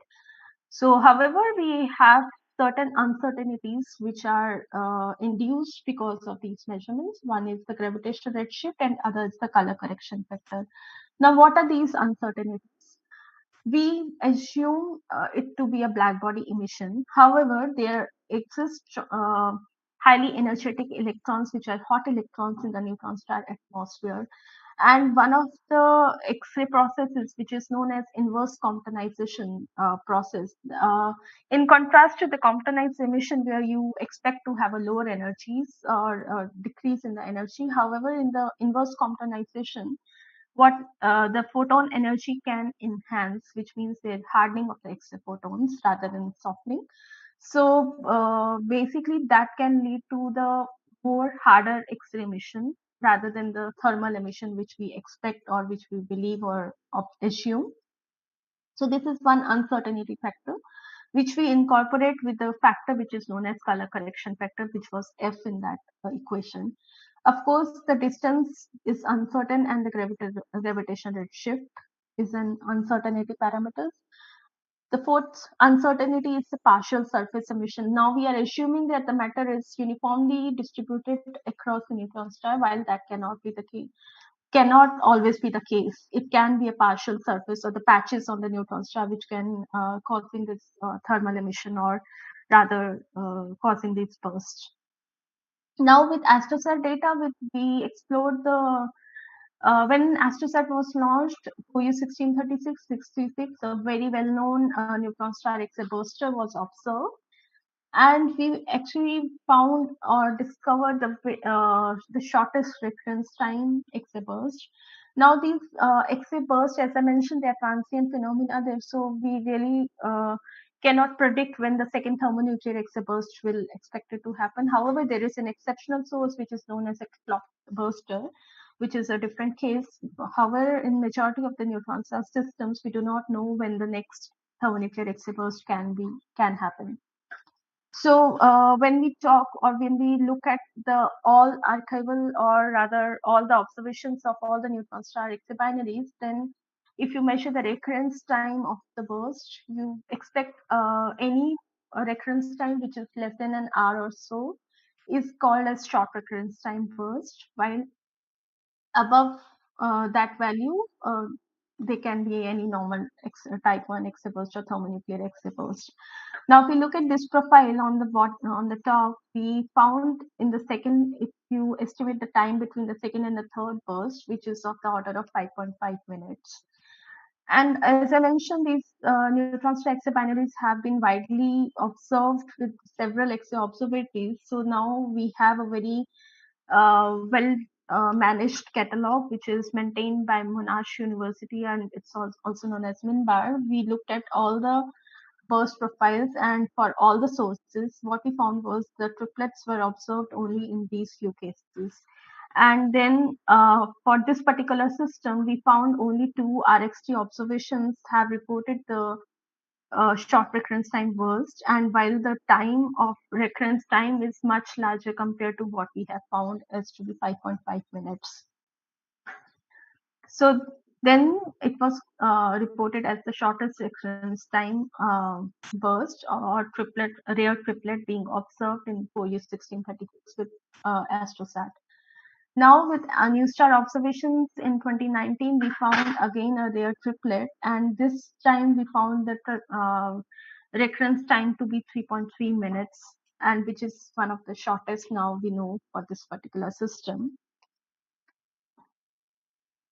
So, however, we have certain uncertainties which are induced because of these measurements. One is the gravitational redshift, and other is the color correction factor. Now, what are these uncertainties? We assume it to be a black body emission. However, there exist highly energetic electrons, which are hot electrons in the neutron star atmosphere. And one of the X-ray processes, which is known as inverse Comptonization process, in contrast to the Comptonized emission, where you expect to have a lower energies or decrease in the energy. However, in the inverse Comptonization, what the photon energy can enhance, which means the hardening of the X-ray photons rather than softening. So basically, that can lead to the more harder X-ray emission rather than the thermal emission which we expect, or which we believe or assume. So this is one uncertainty factor, which we incorporate with the factor which is known as color correction factor, which was F in that equation. Of course, the distance is uncertain, and the gravitational redshift is an uncertainty parameter. The fourth uncertainty is the partial surface emission. Now we are assuming that the matter is uniformly distributed across the neutron star, while that cannot be the case. Cannot always be the case. It can be a partial surface, or the patches on the neutron star, which can causing this thermal emission, or rather causing these bursts. Now with AstroSat data, we explored the when AstroSat was launched, OU 1636-66, a very well-known neutron star X-ray burster was observed, and we actually found or discovered the shortest reference time X-ray burst. Now these X-ray bursts, as I mentioned, they are transient phenomena. So we really cannot predict when the second thermonuclear X-ray burst will expected to happen. However, there is an exceptional source which is known as a clock burster, which is a different case. However, in majority of the neutron star systems, we do not know when the next thermonuclear X-ray burst can happen. So when we talk, or when we look at the all archival, or rather all the observations of all the neutron star X-ray binaries, then if you measure the recurrence time of the burst, you expect any recurrence time which is less than an hour or so is called as short recurrence time burst, while above that value, they can be any normal type 1 X-ray burst or thermonuclear X-ray burst. Now, if we look at this profile on the bottom, on the top, we found in the second, if you estimate the time between the second and the third burst, which is of the order of 5.5 minutes. And as I mentioned, these neutron star X-ray binaries have been widely observed with several X-ray observatories. So now we have a very well managed catalog, which is maintained by Monash University, and it's also known as MinBar. We looked at all the burst profiles, and for all the sources, what we found was the triplets were observed only in these few cases. And then for this particular system, we found only 2 RXT observations have reported the short recurrence time burst, and while the time of recurrence time is much larger compared to what we have found as to be 5.5 minutes. So then it was reported as the shortest recurrence time burst, or triplet, rare triplet being observed in OU 1636 with AstroSat. Now with new star observations in 2019, we found again a rare triplet, and this time we found the recurrence time to be 3.3 minutes, and which is one of the shortest now we know for this particular system.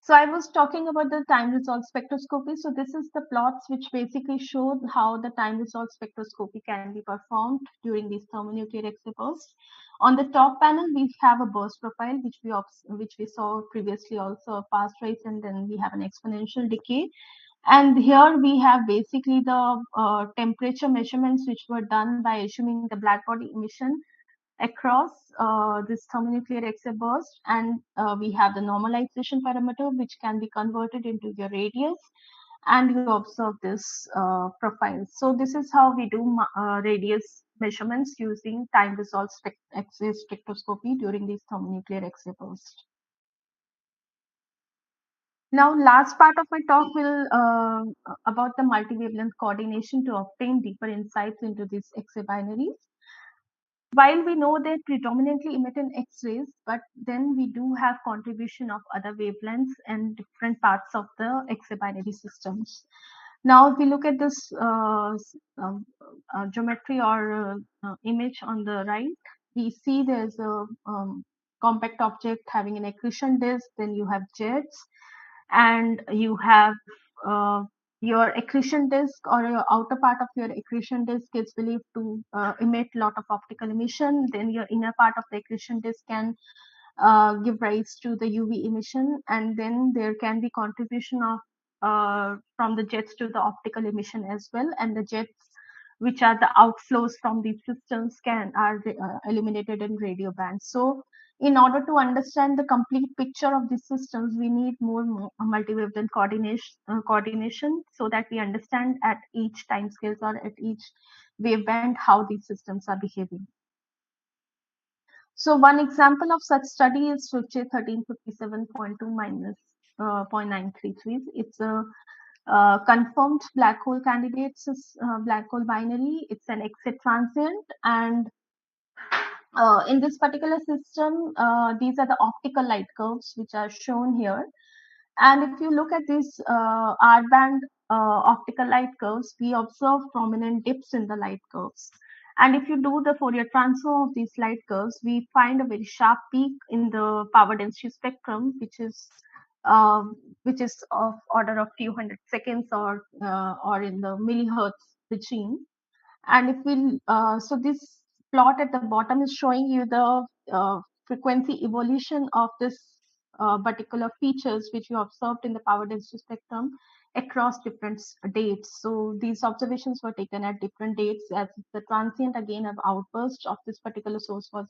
So I was talking about the time resolved spectroscopy. So this is the plots which basically show how the time resolved spectroscopy can be performed during these thermonuclear X-ray bursts. On the top panel, we have a burst profile, which we saw previously, also a fast rise, and then we have an exponential decay. And here we have basically the temperature measurements which were done by assuming the black body emission across this thermonuclear X-ray burst, and we have the normalization parameter which can be converted into your radius, and you observe this profile. So this is how we do radius measurements using time resolved X-ray spectroscopy during these thermonuclear X-ray bursts. Now, last part of my talk will about the multi-wavelength coordination to obtain deeper insights into these X-ray binaries. While we know they predominantly emit in X-rays, but then we do have contribution of other wavelengths and different parts of the X-ray binary systems. Now, if we look at this geometry or image on the right, we see there's a compact object having an accretion disk, then you have jets, and you have uh, your accretion disk or your outer part of your accretion disk is believed to emit a lot of optical emission. Then your inner part of the accretion disk can give rise to the UV emission, and then there can be contribution of from the jets to the optical emission as well, and the jets which are the outflows from these systems are eliminated in radio bands. So in order to understand the complete picture of these systems, we need more multi-wavelength coordination so that we understand at each time scales or at each waveband how these systems are behaving. So one example of such study is SWIFT 1357.2 minus 0.933. It's a confirmed black hole candidates black hole binary. It's an exit transient, and in this particular system, these are the optical light curves which are shown here. And if you look at these R band optical light curves, we observe prominent dips in the light curves. And if you do the Fourier transform of these light curves, we find a very sharp peak in the power density spectrum, which is of order of few hundred seconds or in the millihertz regime. And if we so this plot at the bottom is showing you the frequency evolution of this particular features which you observed in the power density spectrum across different dates. So these observations were taken at different dates as the transient again of outburst of this particular source was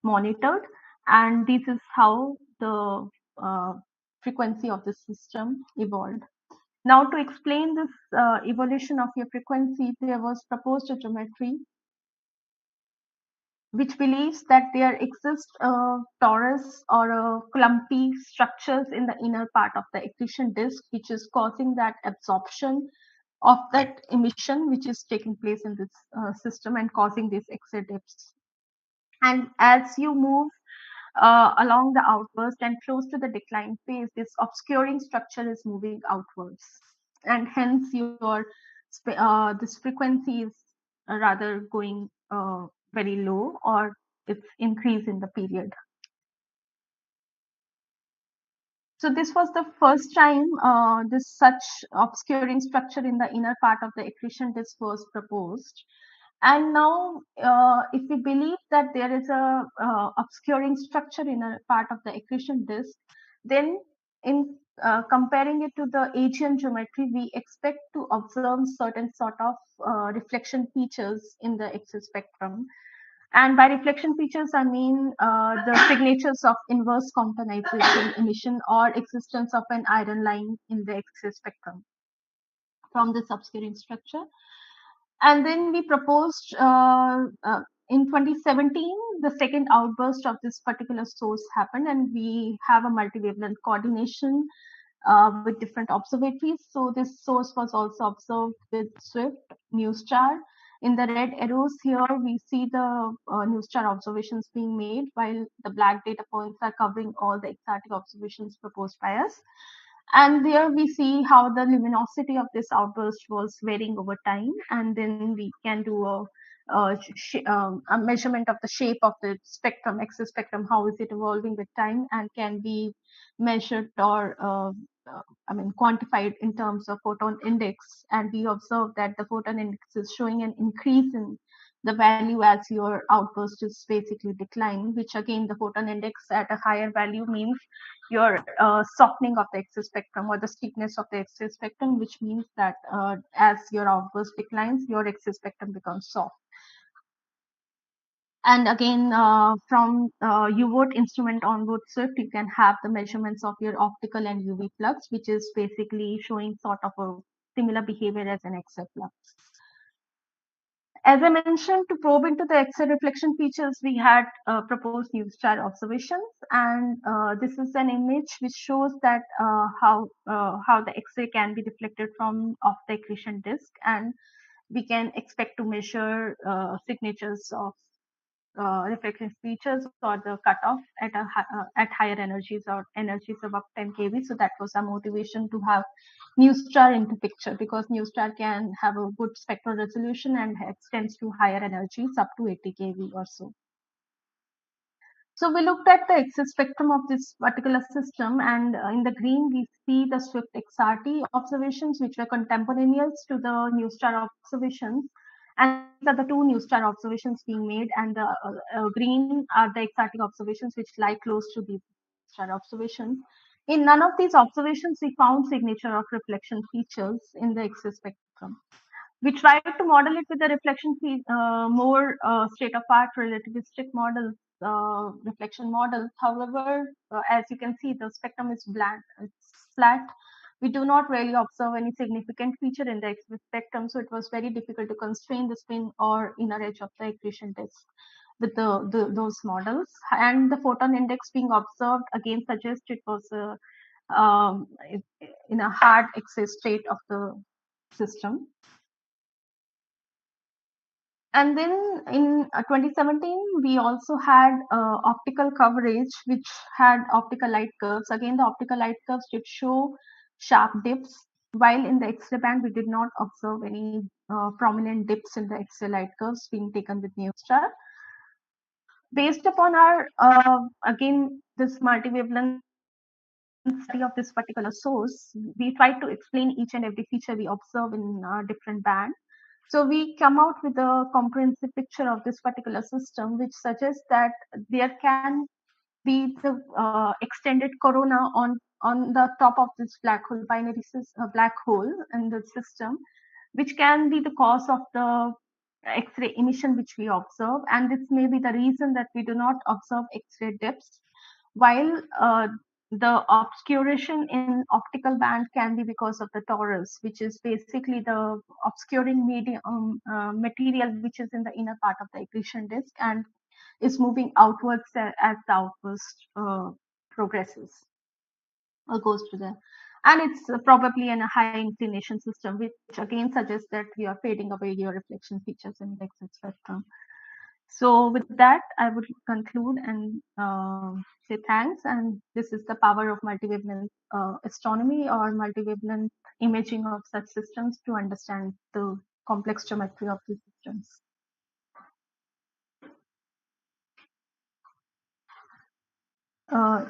monitored, and this is how the frequency of the system evolved. Now, to explain this evolution of your frequency, there was proposed a geometry which believes that there exists a torus or a clumpy structures in the inner part of the accretion disk, which is causing that absorption of that emission which is taking place in this system and causing these X-ray dips. And as you move along the outburst and close to the decline phase, this obscuring structure is moving outwards, and hence your this frequency is rather going very low, or it's increase in the period. So this was the first time this such obscuring structure in the inner part of the accretion disk was proposed. And now, if we believe that there is a obscuring structure in a part of the accretion disk, then in comparing it to the AGN geometry, we expect to observe certain sort of reflection features in the X-ray spectrum. And by reflection features, I mean the signatures of inverse Compton emission or existence of an iron line in the X-ray spectrum from this obscuring structure. And then we proposed in 2017, the second outburst of this particular source happened, and we have a multi-wavelength coordination with different observatories. So this source was also observed with SWIFT, NuSTAR. In the red arrows here, we see the NuSTAR observations being made, while the black data points are covering all the XRT observations proposed by us. And there we see how the luminosity of this outburst was varying over time, and then we can do a measurement of the shape of the spectrum, X spectrum, how is it evolving with time, and can be measured or quantified in terms of photon index. And we observe that the photon index is showing an increase in the value as your outburst is basically declining, which again the photon index at a higher value means your softening of the X spectrum or the steepness of the X spectrum, which means that as your outburst declines, your X spectrum becomes soft. And again, from U-Boat instrument on-board Swift, you can have the measurements of your optical and UV flux, which is basically showing sort of a similar behavior as an X-ray flux. As I mentioned, to probe into the X-ray reflection features, we had proposed new star observations, and this is an image which shows that how the X-ray can be reflected from off the accretion disk, and we can expect to measure signatures of reflection features or the cutoff at higher energies or energies above 10 kV. So that was our motivation to have new star into picture, because new star can have a good spectral resolution and extends to higher energies up to 80 kV or so. So we looked at the X spectrum of this particular system, and in the green we see the Swift XRT observations, which were contemporaneous to the new star observations. And these are the two new star observations being made, and the green are the XRT observations which lie close to these star observations. In none of these observations we found signature of reflection features in the X spectrum. We tried to model it with the reflection more state-of-art relativistic models, reflection models. However, as you can see, the spectrum is blank, it's flat. We do not really observe any significant feature in the X-ray spectrum, so it was very difficult to constrain the spin or inner edge of the accretion disk with those models. And the photon index being observed again suggests it was in a hard X-ray state of the system. And then in 2017, we also had optical coverage, which had optical light curves. Again, the optical light curves did show sharp dips, while in the X-ray band, we did not observe any prominent dips in the X-ray light curves being taken with NuSTAR. Based upon our, again, this multi-wavelength study of this particular source, we tried to explain each and every feature we observe in different band. So we come out with a comprehensive picture of this particular system, which suggests that there can be the extended corona on the top of this black hole, black hole in the system, which can be the cause of the X-ray emission which we observe, and this may be the reason that we do not observe X-ray dips, while the obscuration in optical band can be because of the torus, which is basically the obscuring medium material which is in the inner part of the accretion disk and is moving outwards as the outburst progresses or goes to the, and it's probably in a high inclination system, which again suggests that we are fading away your reflection features in the X spectrum. So with that, I would conclude and say thanks. And this is the power of multi-wavelength astronomy or multi-wavelength imaging of such systems to understand the complex geometry of these systems.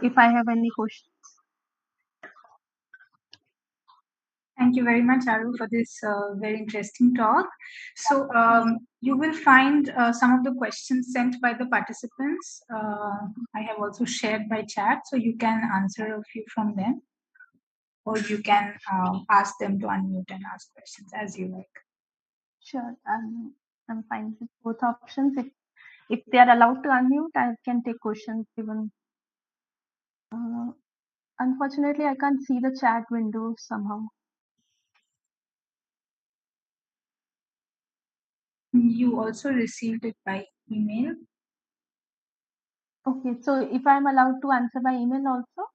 If I have any questions. Thank you very much, Aru, for this very interesting talk. So you will find some of the questions sent by the participants. I have also shared by chat, so you can answer a few from them, or you can ask them to unmute and ask questions as you like. Sure, I'm fine with both options. If they are allowed to unmute, I can take questions even. Unfortunately, I can't see the chat window somehow. You also received it by email. Okay, so if I'm allowed to answer by email also?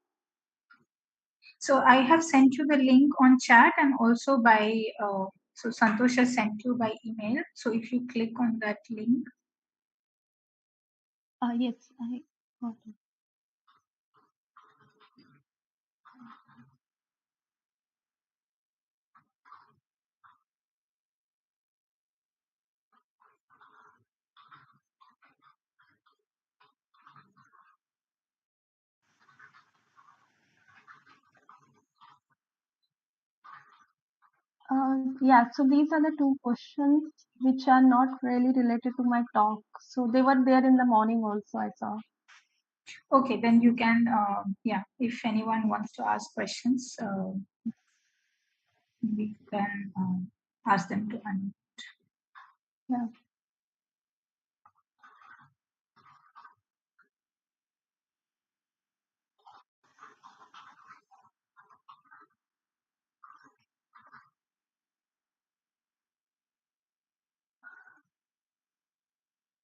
So I have sent you the link on chat and also by, so Santosh has sent you by email. So if you click on that link. Yes, I got it. Yeah, so these are the two questions which are not really related to my talk. So they were there in the morning also, I saw. Okay, then you can, if anyone wants to ask questions, we can ask them to unmute. Yeah.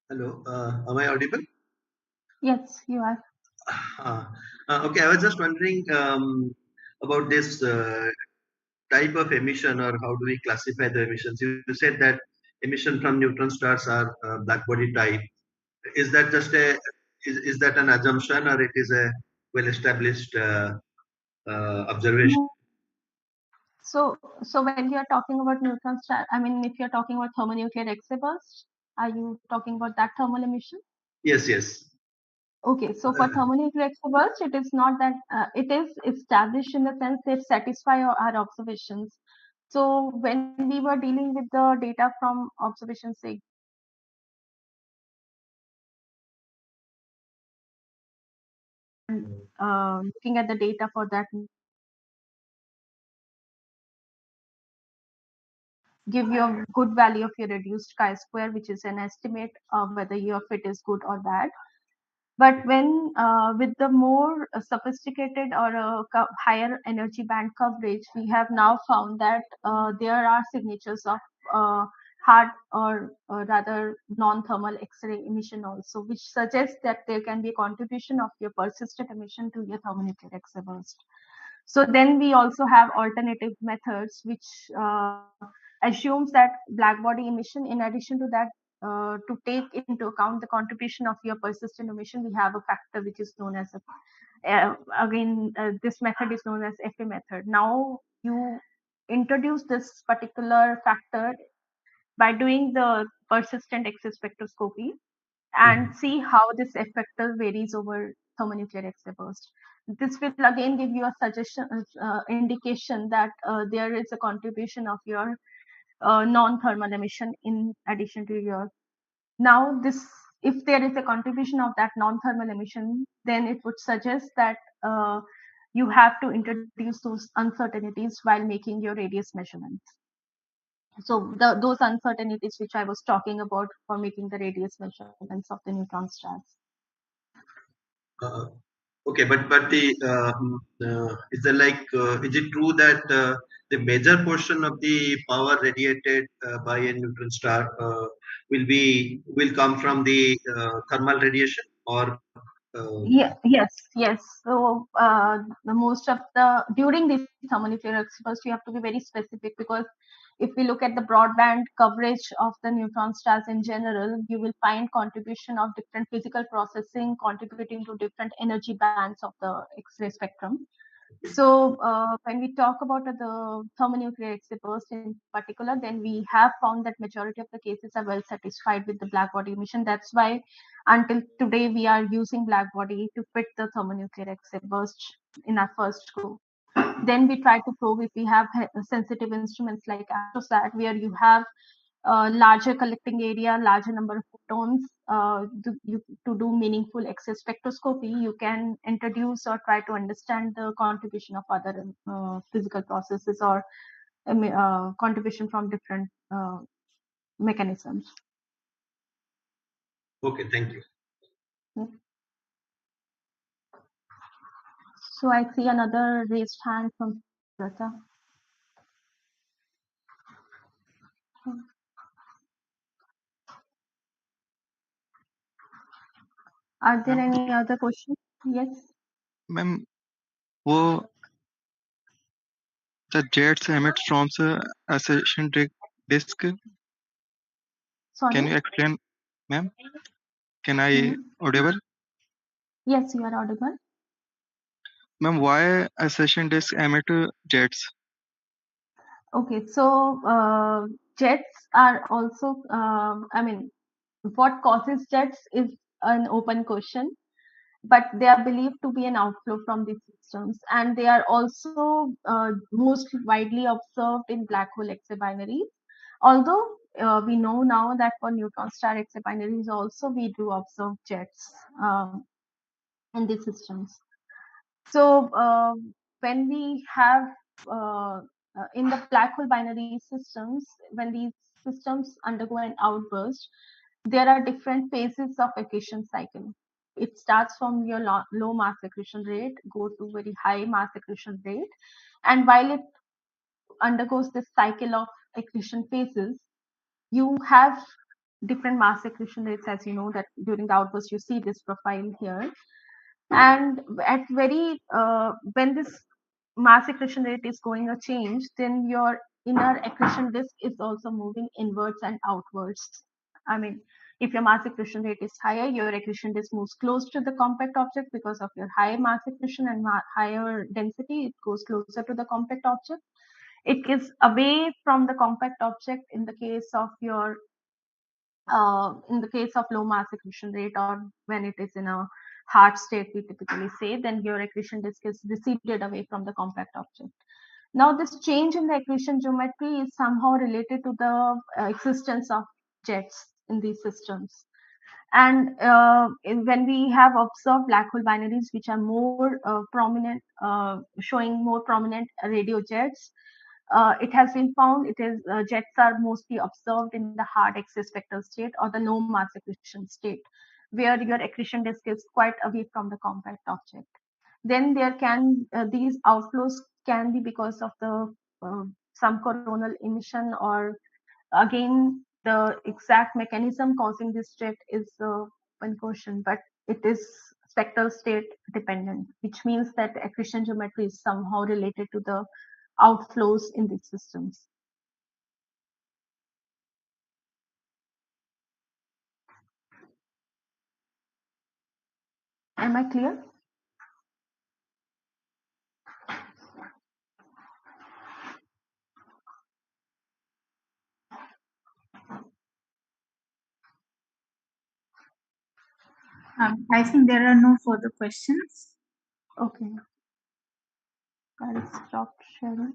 Hello, am I audible? Yes, you are. Okay, I was just wondering about this type of emission, or how do we classify the emissions? You said that emission from neutron stars are black body type. Is that just is that an assumption, or it is a well established observation? So when you are talking about neutron star, I mean, if you're talking about thermonuclear exoburst, are you talking about that thermal emission? Yes, yes. Okay, so for thermonuclear exoburst, it is not that it is established in the sense they satisfy our observations. So when we were dealing with the data from observation, say, looking at the data for that, give you a good value of your reduced chi-square, which is an estimate of whether your fit is good or bad. But when with the more sophisticated or higher energy band coverage, we have now found that there are signatures of hard or rather non-thermal X-ray emission also, which suggests that there can be a contribution of your persistent emission to your thermonuclear exoburst. So then we also have alternative methods, which assumes that black body emission, in addition to that, to take into account the contribution of your persistent emission, we have a factor which is known as this method is known as FA method. Now you introduce this particular factor by doing the persistent X spectroscopy and see how this effector varies over thermonuclear exoburst. This will again give you a suggestion, indication that there is a contribution of your non-thermal emission in addition to your. Now, if there is a contribution of that non-thermal emission, then it would suggest that you have to introduce those uncertainties while making your radius measurements. So those uncertainties which I was talking about for making the radius measurements of the neutron stars. Okay, but the is there is it true that the major portion of the power radiated by a neutron star will come from the thermal radiation, or Yes. So the most of the during these thermonuclear exobursts, you have to be very specific, because if we look at the broadband coverage of the neutron stars in general, you will find contribution of different physical processing contributing to different energy bands of the X-ray spectrum. So when we talk about the thermonuclear exoburst in particular, then we have found that majority of the cases are well satisfied with the black body emission. That's why until today we are using black body to fit the thermonuclear exoburst in our first go. Then we try to probe if we have sensitive instruments like AstroSat, where you have larger collecting area, larger number of photons. To do meaningful X-ray spectroscopy, you can introduce or try to understand the contribution of other physical processes or contribution from different mechanisms. okay, thank you. So I see another raised hand from Rata. Are there any other questions? Yes. Ma'am, the jets emit from the accretion disk. Sorry? Can you explain, ma'am? Can I audible? Yes, you are audible. Ma'am, why accretion disk emit jets? Okay, so jets are also, what causes jets is an open question. but they are believed to be an outflow from these systems, and they are also most widely observed in black hole exobinaries. Although we know now that for neutron star exobinaries also we do observe jets in these systems. So when we have in the black hole binary systems, when these systems undergo an outburst, there are different phases of accretion cycle. It starts from your low mass accretion rate, go to very high mass accretion rate, and while it undergoes this cycle of accretion phases, you have different mass accretion rates, as you know that during the outburst you see this profile here. And at very when this mass accretion rate is going a change, then your inner accretion disk is also moving inwards and outwards. I mean, if your mass accretion rate is higher, your accretion disk moves close to the compact object because of your high mass accretion and higher density. It goes closer to the compact object. It is away from the compact object in the case of your low mass accretion rate, or when it is in a hard state, we typically say, then your accretion disk is receded away from the compact object. Now, this change in the accretion geometry is somehow related to the existence of jets in these systems. And when we have observed black hole binaries, which are more prominent, showing more prominent radio jets, it has been found jets are mostly observed in the hard excess spectral state or the low mass accretion state, where your accretion disk is quite away from the compact object. Then there can these outflows can be because of the some coronal emission, or again the exact mechanism causing this jet is one question, but it is spectral state dependent, which means that the accretion geometry is somehow related to the outflows in these systems. Am I clear? I think there are no further questions. Okay. I'll stop sharing.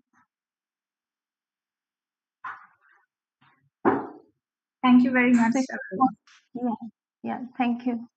Thank you very much. Yeah, thank you.